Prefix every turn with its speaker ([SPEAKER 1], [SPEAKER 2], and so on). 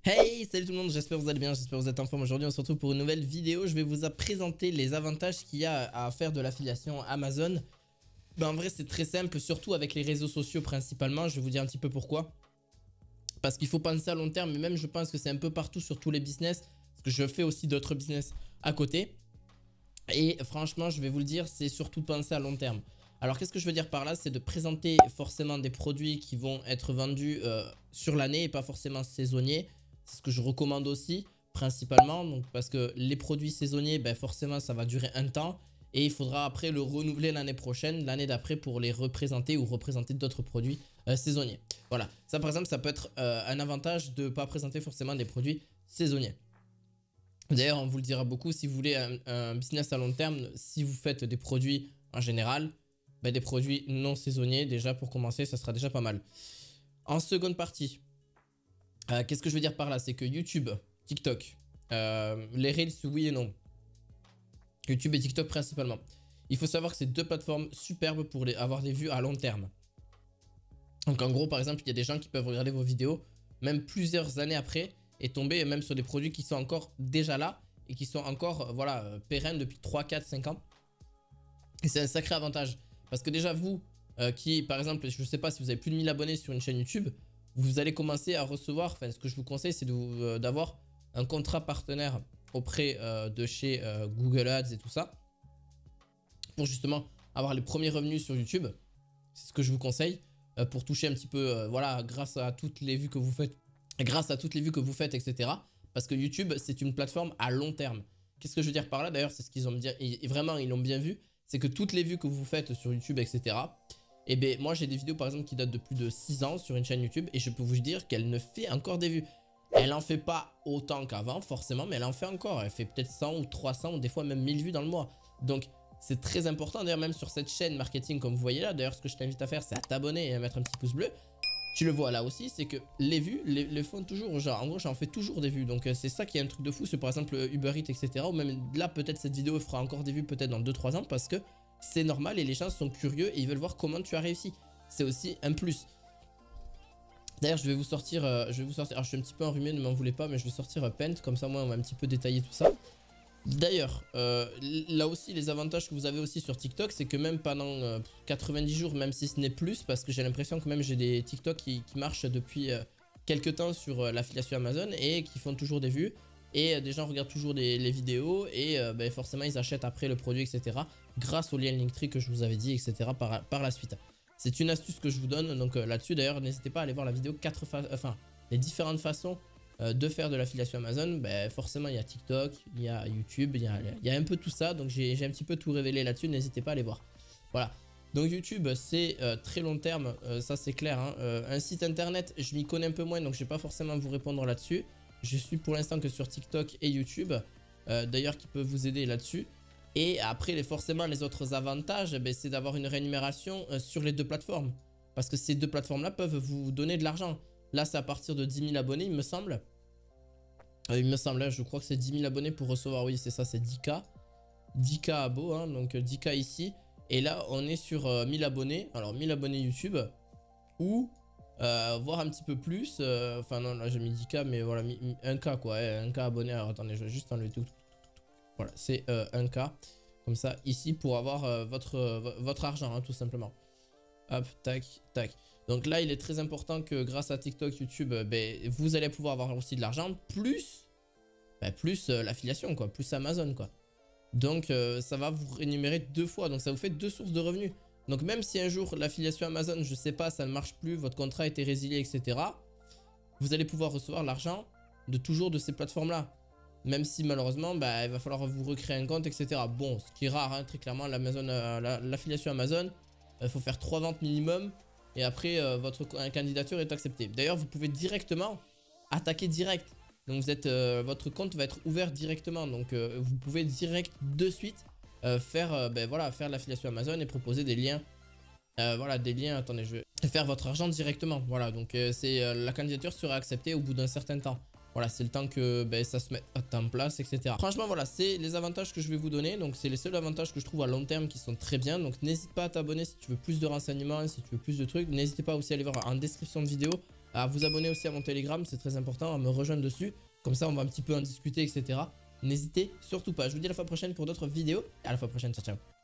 [SPEAKER 1] Hey, salut tout le monde, j'espère que vous allez bien, j'espère que vous êtes en forme. Aujourd'hui on se retrouve pour une nouvelle vidéo. Je vais vous présenter les avantages qu'il y a à faire de l'affiliation Amazon. En vrai c'est très simple, surtout avec les réseaux sociaux principalement. Je vais vous dire un petit peu pourquoi. Parce qu'il faut penser à long terme, mais même je pense que c'est un peu partout sur tous les business. Parce que je fais aussi d'autres business à côté. Et franchement je vais vous le dire, c'est surtout penser à long terme. Alors qu'est-ce que je veux dire par là? C'est de présenter forcément des produits qui vont être vendus sur l'année et pas forcément saisonniers. C'est ce que je recommande aussi principalement, donc parce que les produits saisonniers, forcément ça va durer un temps et il faudra après le renouveler l'année prochaine, l'année d'après pour les représenter ou représenter d'autres produits saisonniers. Voilà, ça par exemple ça peut être un avantage de ne pas présenter forcément des produits saisonniers. D'ailleurs on vous le dira beaucoup, si vous voulez un business à long terme, si vous faites des produits en général, des produits non saisonniers, déjà pour commencer ça sera déjà pas mal. En seconde partie, qu'est-ce que je veux dire par là? C'est que YouTube, TikTok, les Reels, oui et non. YouTube et TikTok principalement. Il faut savoir que c'est deux plateformes superbes pour avoir des vues à long terme. Donc en gros, par exemple, il y a des gens qui peuvent regarder vos vidéos, même plusieurs années après, et tomber même sur des produits qui sont encore déjà là, et qui sont encore pérennes depuis 3, 4, 5 ans. Et c'est un sacré avantage. Parce que déjà vous, qui par exemple, je ne sais pas si vous avez plus de 1000 abonnés sur une chaîne YouTube, vous allez commencer à recevoir, enfin ce que je vous conseille c'est d'avoir un contrat partenaire auprès de chez Google Ads et tout ça. Pour justement avoir les premiers revenus sur YouTube. C'est ce que je vous conseille. Pour toucher un petit peu, grâce à toutes les vues que vous faites. Grâce à toutes les vues que vous faites, etc. Parce que YouTube c'est une plateforme à long terme. Qu'est-ce que je veux dire par là? D'ailleurs c'est ce qu'ils ont me dit, et vraiment ils l'ont bien vu. C'est que toutes les vues que vous faites sur YouTube, etc. Et bien moi j'ai des vidéos par exemple qui datent de plus de 6 ans sur une chaîne YouTube et je peux vous dire qu'elle ne fait encore des vues. Elle en fait pas autant qu'avant forcément, mais elle en fait encore. Elle fait peut-être 100 ou 300 ou des fois même 1000 vues dans le mois. Donc c'est très important. D'ailleurs même sur cette chaîne marketing comme vous voyez là, d'ailleurs ce que je t'invite à faire c'est à t'abonner et à mettre un petit pouce bleu. Tu le vois là aussi, c'est que les vues les font toujours, genre en gros j'en fais toujours des vues. Donc c'est ça qui est un truc de fou, c'est par exemple Uber Eats etc. Ou même là peut-être cette vidéo fera encore des vues peut-être dans 2-3 ans parce que c'est normal et les gens sont curieux et ils veulent voir comment tu as réussi. C'est aussi un plus. D'ailleurs je vais vous sortir, alors je suis un petit peu enrhumé, ne m'en voulez pas, mais je vais sortir Paint, comme ça moi on va un petit peu détailler tout ça. D'ailleurs, là aussi les avantages que vous avez aussi sur TikTok, c'est que même pendant 90 jours, même si ce n'est plus, parce que j'ai l'impression que même j'ai des TikTok qui marchent depuis quelques temps sur l'affiliation Amazon et qui font toujours des vues. Et des gens regardent toujours les vidéos et forcément ils achètent après le produit etc. grâce au lien Linktree que je vous avais dit etc. par la suite. C'est une astuce que je vous donne donc là-dessus d'ailleurs n'hésitez pas à aller voir la vidéo les différentes façons de faire de l'affiliation Amazon. Forcément il y a TikTok, il y a YouTube, il y a un peu tout ça donc j'ai un petit peu tout révélé là-dessus, n'hésitez pas à aller voir. Voilà. Donc YouTube c'est très long terme, ça c'est clair hein. Un site internet je m'y connais un peu moins donc je vais pas forcément vous répondre là-dessus. Je suis pour l'instant que sur TikTok et YouTube, d'ailleurs qui peut vous aider là-dessus. Et après forcément les autres avantages, c'est d'avoir une rémunération sur les deux plateformes. Parce que ces deux plateformes là peuvent vous donner de l'argent. Là c'est à partir de 10 000 abonnés il me semble. Là je crois que c'est 10 000 abonnés pour recevoir, oui c'est ça, c'est 10K. 10K abos, hein, donc 10K ici. Et là on est sur 1000 abonnés, alors 1000 abonnés YouTube. Ou voir un petit peu plus, enfin non là j'ai mis 10K mais voilà 1K quoi, 1K abonnés. Alors attendez je vais juste enlever tout. Voilà c'est 1K comme ça ici pour avoir votre argent hein, tout simplement. Hop tac tac. Donc là il est très important que grâce à TikTok, YouTube, vous allez pouvoir avoir aussi de l'argent plus l'affiliation quoi, plus Amazon quoi. Donc ça va vous rémunérer deux fois, donc ça vous fait deux sources de revenus. Donc même si un jour l'affiliation Amazon, je sais pas, ça ne marche plus, votre contrat a été résilié, etc. Vous allez pouvoir recevoir l'argent de toujours de ces plateformes-là. Même si malheureusement, il va falloir vous recréer un compte, etc. Bon, ce qui est rare, hein, très clairement, l'affiliation Amazon, il faut faire 3 ventes minimum. Et après, votre candidature est acceptée. D'ailleurs, vous pouvez directement attaquer direct. Donc votre compte va être ouvert directement. Donc vous pouvez direct de suite faire l'affiliation Amazon et proposer des liens. Attendez, je vais faire votre argent directement. Voilà, donc la candidature sera acceptée au bout d'un certain temps. Voilà, c'est le temps que ça se mette en place, etc. Franchement, voilà, c'est les avantages que je vais vous donner. Donc, c'est les seuls avantages que je trouve à long terme qui sont très bien. Donc, n'hésite pas à t'abonner si tu veux plus de renseignements, si tu veux plus de trucs. N'hésitez pas aussi à aller voir en description de vidéo. à vous abonner aussi à mon Telegram, c'est très important, à me rejoindre dessus. Comme ça, on va un petit peu en discuter, etc. N'hésitez surtout pas. Je vous dis à la fois prochaine pour d'autres vidéos. Et à la fois prochaine, ciao ciao.